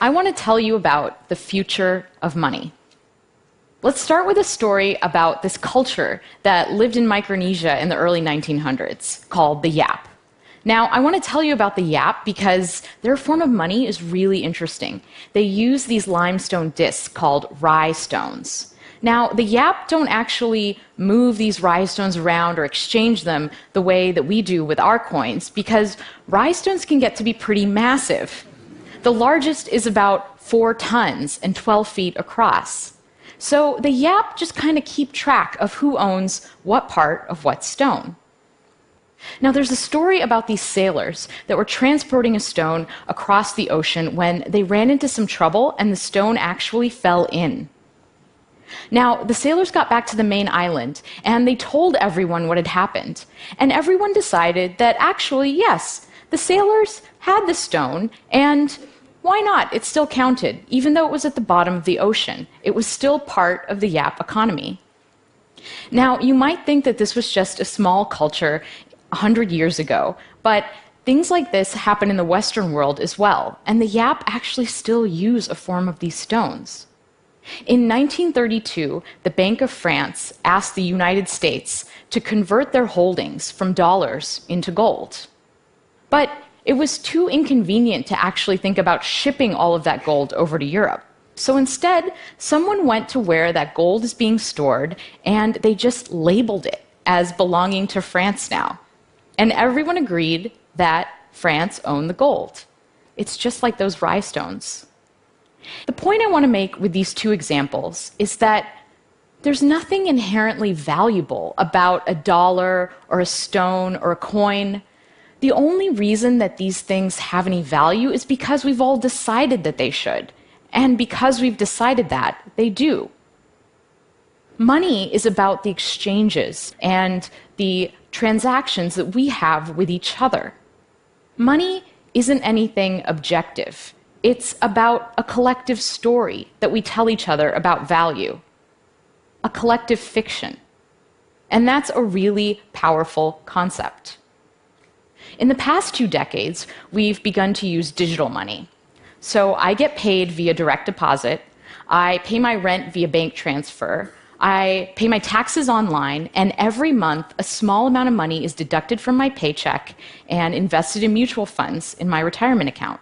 I want to tell you about the future of money. Let's start with a story about this culture that lived in Micronesia in the early 1900s called the Yap. Now, I want to tell you about the Yap because their form of money is really interesting. They use these limestone discs called rye stones. Now, the Yap don't actually move these rye stones around or exchange them the way that we do with our coins because rye stones can get to be pretty massive. The largest is about 4 tons and 12 feet across. So the Yap just kind of keep track of who owns what part of what stone. Now, there's a story about these sailors that were transporting a stone across the ocean when they ran into some trouble and the stone actually fell in. Now, the sailors got back to the main island and they told everyone what had happened. And everyone decided that actually, yes, the sailors had the stone and why not? It still counted, even though it was at the bottom of the ocean. It was still part of the Yap economy. Now, you might think that this was just a small culture 100 years ago, but things like this happen in the Western world as well, and the Yap actually still use a form of these stones. In 1932, the Bank of France asked the United States to convert their holdings from dollars into gold. But it was too inconvenient to actually think about shipping all of that gold over to Europe. So instead, someone went to where that gold is being stored, and they just labeled it as belonging to France now. And everyone agreed that France owned the gold. It's just like those rye stones. The point I want to make with these two examples is that there's nothing inherently valuable about a dollar or a stone or a coin. The only reason that these things have any value is because we've all decided that they should. And because we've decided that, they do. Money is about the exchanges and the transactions that we have with each other. Money isn't anything objective. It's about a collective story that we tell each other about value, a collective fiction. And that's a really powerful concept. In the past 2 decades, we've begun to use digital money. So I get paid via direct deposit, I pay my rent via bank transfer, I pay my taxes online, and every month a small amount of money is deducted from my paycheck and invested in mutual funds in my retirement account.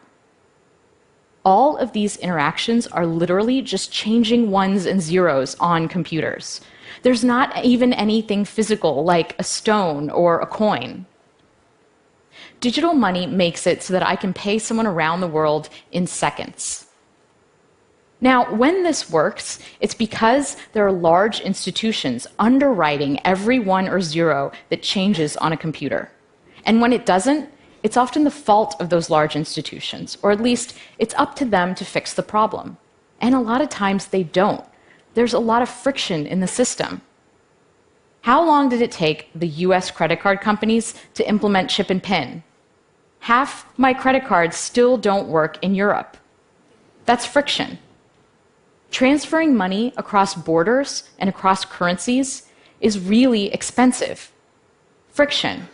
All of these interactions are literally just changing ones and zeros on computers. There's not even anything physical like a stone or a coin. Digital money makes it so that I can pay someone around the world in seconds. Now, when this works, it's because there are large institutions underwriting every 1 or 0 that changes on a computer. And when it doesn't, it's often the fault of those large institutions, or at least it's up to them to fix the problem. And a lot of times they don't. There's a lot of friction in the system. How long did it take the US credit card companies to implement chip and PIN? Half my credit cards still don't work in Europe. That's friction. Transferring money across borders and across currencies is really expensive. Friction.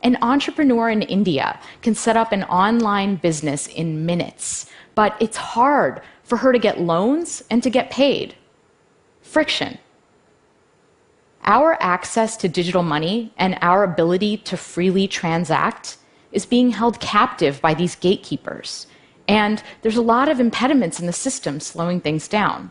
An entrepreneur in India can set up an online business in minutes, but it's hard for her to get loans and to get paid. Friction. Our access to digital money and our ability to freely transact is being held captive by these gatekeepers. And there's a lot of impediments in the system slowing things down.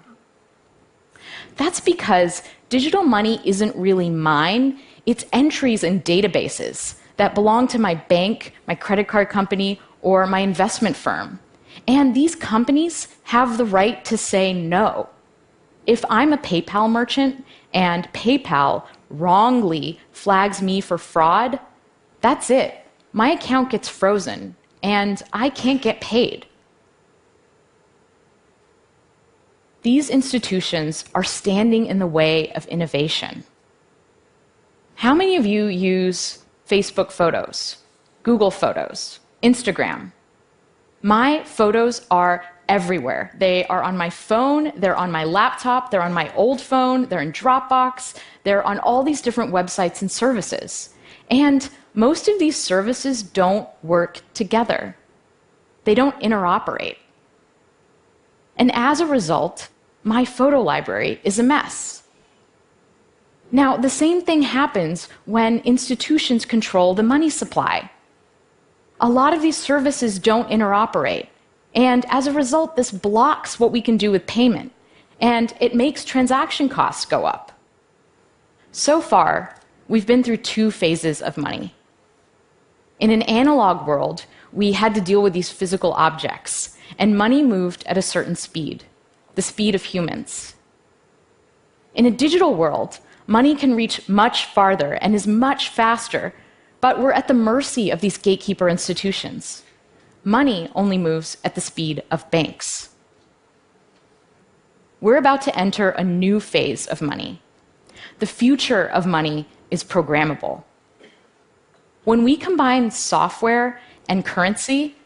That's because digital money isn't really mine, it's entries in databases that belong to my bank, my credit card company, or my investment firm. And these companies have the right to say no. If I'm a PayPal merchant and PayPal wrongly flags me for fraud, that's it. My account gets frozen and I can't get paid. These institutions are standing in the way of innovation. How many of you use Facebook Photos, Google Photos, Instagram? My photos are everywhere. They are on my phone, they're on my laptop, they're on my old phone, they're in Dropbox, they're on all these different websites and services. And most of these services don't work together. They don't interoperate. And as a result, my photo library is a mess. Now, the same thing happens when institutions control the money supply. A lot of these services don't interoperate, and as a result, this blocks what we can do with payment, and it makes transaction costs go up. So far, we've been through two phases of money. In an analog world, we had to deal with these physical objects, and money moved at a certain speed, the speed of humans. In a digital world, money can reach much farther and is much faster, but we're at the mercy of these gatekeeper institutions. Money only moves at the speed of banks. We're about to enter a new phase of money. The future of money is programmable. When we combine software and currency,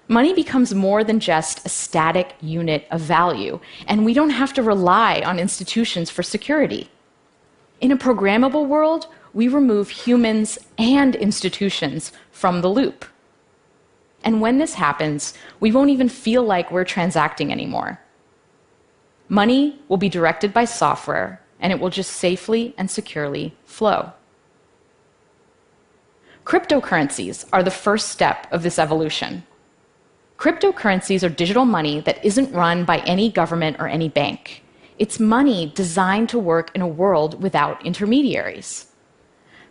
money becomes more than just a static unit of value, and we don't have to rely on institutions for security. In a programmable world, we remove humans and institutions from the loop. And when this happens, we won't even feel like we're transacting anymore. Money will be directed by software, and it will just safely and securely flow. Cryptocurrencies are the first step of this evolution. Cryptocurrencies are digital money that isn't run by any government or any bank. It's money designed to work in a world without intermediaries.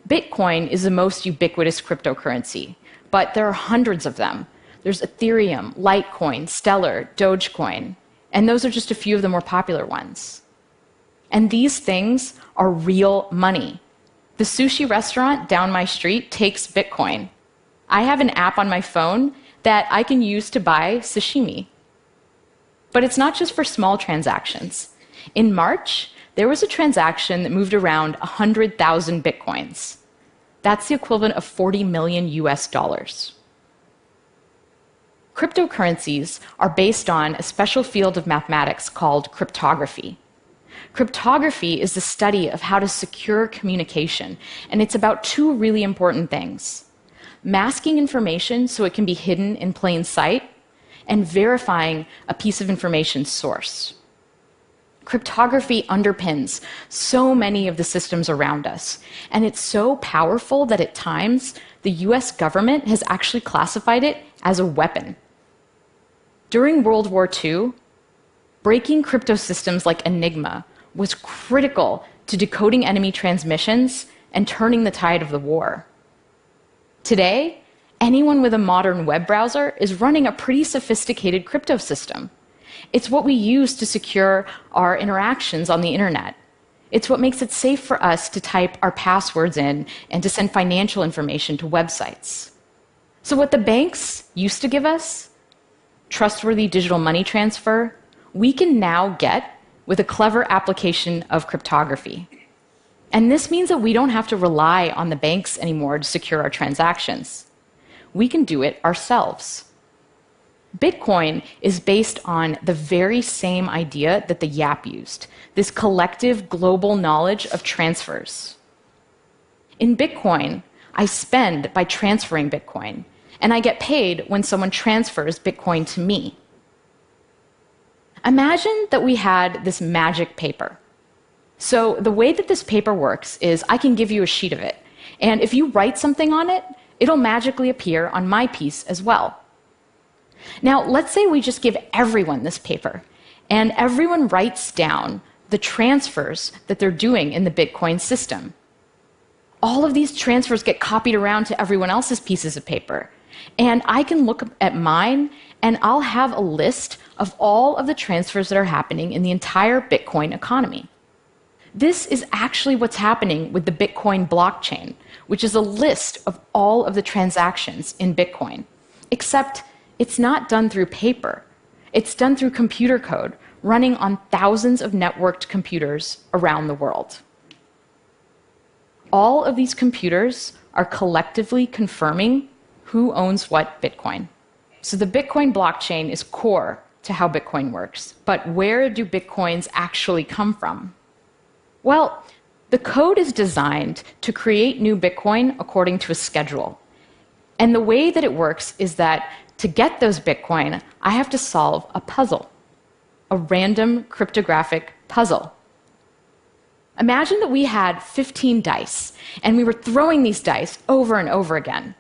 Bitcoin is the most ubiquitous cryptocurrency, but there are hundreds of them. There's Ethereum, Litecoin, Stellar, Dogecoin, and those are just a few of the more popular ones. And these things are real money. The sushi restaurant down my street takes Bitcoin. I have an app on my phone that I can use to buy sashimi. But it's not just for small transactions. In March, there was a transaction that moved around 100,000 Bitcoins. That's the equivalent of 40 million US dollars. Cryptocurrencies are based on a special field of mathematics called cryptography. Cryptography is the study of how to secure communication, and it's about two really important things: masking information so it can be hidden in plain sight, and verifying a piece of information's source. Cryptography underpins so many of the systems around us, and it's so powerful that at times the US government has actually classified it as a weapon. During World War II, breaking crypto systems like Enigma was critical to decoding enemy transmissions and turning the tide of the war. Today, anyone with a modern web browser is running a pretty sophisticated crypto system. It's what we use to secure our interactions on the internet. It's what makes it safe for us to type our passwords in and to send financial information to websites. So what the banks used to give us, trustworthy digital money transfer, we can now get with a clever application of cryptography. And this means that we don't have to rely on the banks anymore to secure our transactions. We can do it ourselves. Bitcoin is based on the very same idea that the Yap used, this collective global knowledge of transfers. In Bitcoin, I spend by transferring Bitcoin, and I get paid when someone transfers Bitcoin to me. Imagine that we had this magic paper. So the way that this paper works is I can give you a sheet of it, and if you write something on it, it'll magically appear on my piece as well. Now, let's say we just give everyone this paper, and everyone writes down the transfers that they're doing in the Bitcoin system. All of these transfers get copied around to everyone else's pieces of paper, and I can look at mine, and I'll have a list of all of the transfers that are happening in the entire Bitcoin economy. This is actually what's happening with the Bitcoin blockchain, which is a list of all of the transactions in Bitcoin, except it's not done through paper. It's done through computer code running on thousands of networked computers around the world. All of these computers are collectively confirming who owns what Bitcoin. So the Bitcoin blockchain is core to how Bitcoin works. But where do Bitcoins actually come from? Well, the code is designed to create new Bitcoin according to a schedule. And the way that it works is that to get those Bitcoin, I have to solve a puzzle. a random cryptographic puzzle. Imagine that we had 15 dice, and we were throwing these dice over and over again.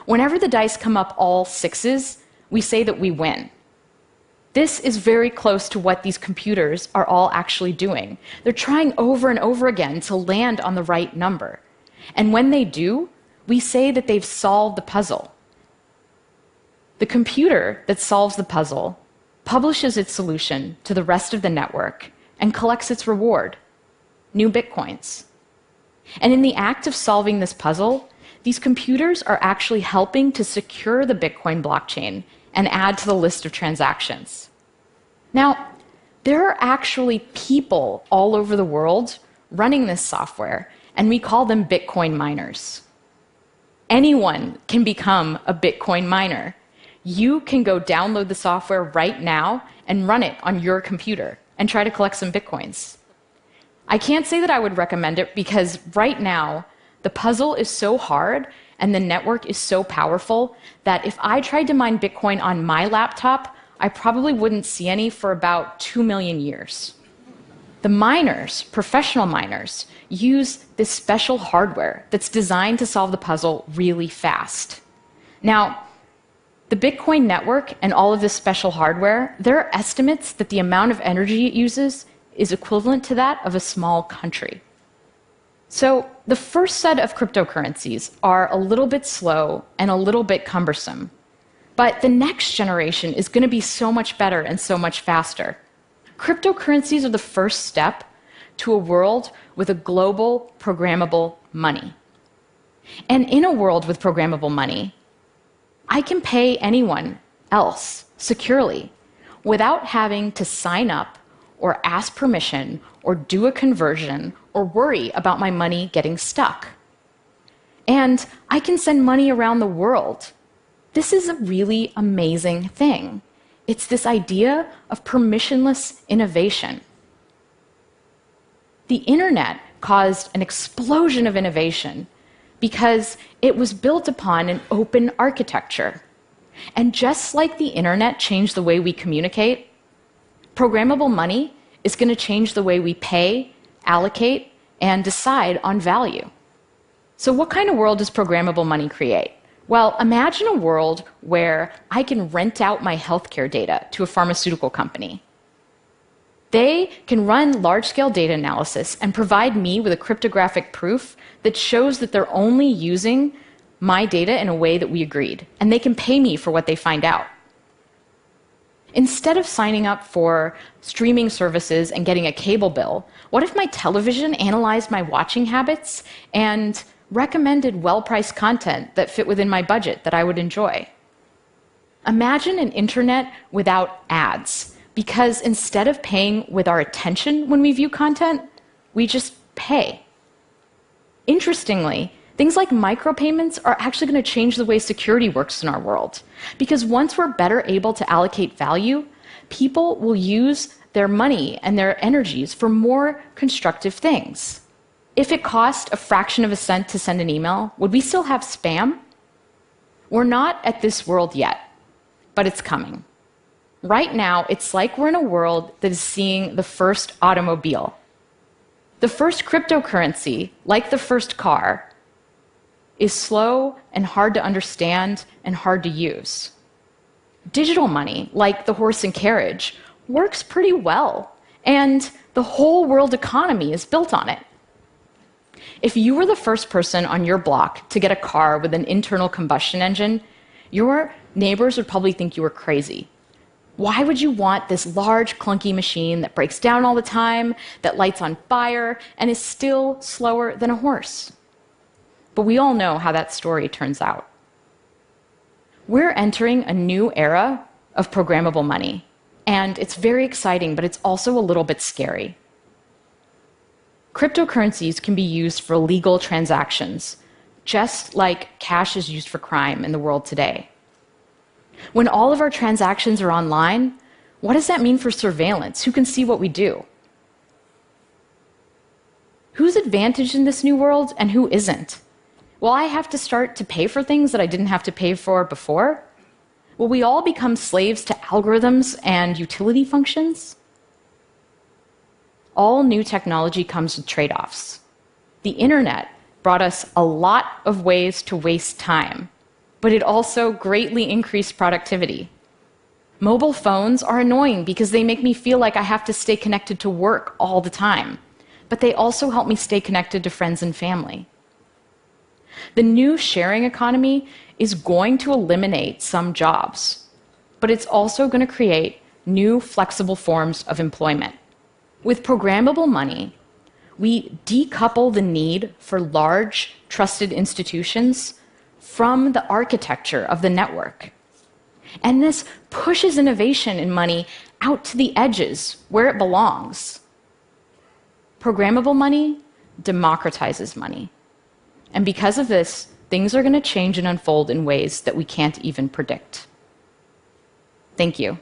Whenever the dice come up all sixes, we say that we win. This is very close to what these computers are all actually doing. They're trying over and over again to land on the right number. And when they do, we say that they've solved the puzzle. The computer that solves the puzzle publishes its solution to the rest of the network and collects its reward, new bitcoins. And in the act of solving this puzzle, these computers are actually helping to secure the Bitcoin blockchain and add to the list of transactions. Now, there are actually people all over the world running this software, and we call them Bitcoin miners. Anyone can become a Bitcoin miner. You can go download the software right now and run it on your computer and try to collect some Bitcoins. I can't say that I would recommend it because right now, the puzzle is so hard and the network is so powerful that if I tried to mine Bitcoin on my laptop, I probably wouldn't see any for about 2 million years. The miners, professional miners, use this special hardware that's designed to solve the puzzle really fast. Now, the Bitcoin network and all of this special hardware, there are estimates that the amount of energy it uses is equivalent to that of a small country. So the first set of cryptocurrencies are a little bit slow and a little bit cumbersome. But the next generation is going to be so much better and so much faster. Cryptocurrencies are the first step to a world with a global programmable money. And in a world with programmable money, I can pay anyone else securely without having to sign up or ask permission or do a conversion or worry about my money getting stuck. And I can send money around the world. This is a really amazing thing. It's this idea of permissionless innovation. The internet caused an explosion of innovation because it was built upon an open architecture. And just like the internet changed the way we communicate, programmable money is going to change the way we pay, allocate, and decide on value. So what kind of world does programmable money create? Well, imagine a world where I can rent out my healthcare data to a pharmaceutical company. They can run large-scale data analysis and provide me with a cryptographic proof that shows that they're only using my data in a way that we agreed, and they can pay me for what they find out. Instead of signing up for streaming services and getting a cable bill, what if my television analyzed my watching habits and recommended well-priced content that fit within my budget that I would enjoy? Imagine an internet without ads, because instead of paying with our attention when we view content, we just pay. Interestingly, things like micropayments are actually going to change the way security works in our world. Because once we're better able to allocate value, people will use their money and their energies for more constructive things. If it cost a fraction of a cent to send an email, would we still have spam? We're not at this world yet, but it's coming. Right now, it's like we're in a world that is seeing the first automobile. The first cryptocurrency, like the first car, is slow and hard to understand and hard to use. Digital money, like the horse and carriage, works pretty well, and the whole world economy is built on it. If you were the first person on your block to get a car with an internal combustion engine, your neighbors would probably think you were crazy. Why would you want this large, clunky machine that breaks down all the time, that lights on fire, and is still slower than a horse? But we all know how that story turns out. We're entering a new era of programmable money, and it's very exciting, but it's also a little bit scary. Cryptocurrencies can be used for legal transactions, just like cash is used for crime in the world today. When all of our transactions are online, what does that mean for surveillance? Who can see what we do? Who's advantaged in this new world and who isn't? Will I have to start to pay for things that I didn't have to pay for before? Will we all become slaves to algorithms and utility functions? all new technology comes with trade-offs. The internet brought us a lot of ways to waste time, but it also greatly increased productivity. Mobile phones are annoying because they make me feel like I have to stay connected to work all the time, but they also help me stay connected to friends and family. The new sharing economy is going to eliminate some jobs, but it's also going to create new flexible forms of employment. With programmable money, we decouple the need for large, trusted institutions from the architecture of the network. And this pushes innovation in money out to the edges where it belongs. Programmable money democratizes money. And because of this, things are going to change and unfold in ways that we can't even predict. Thank you.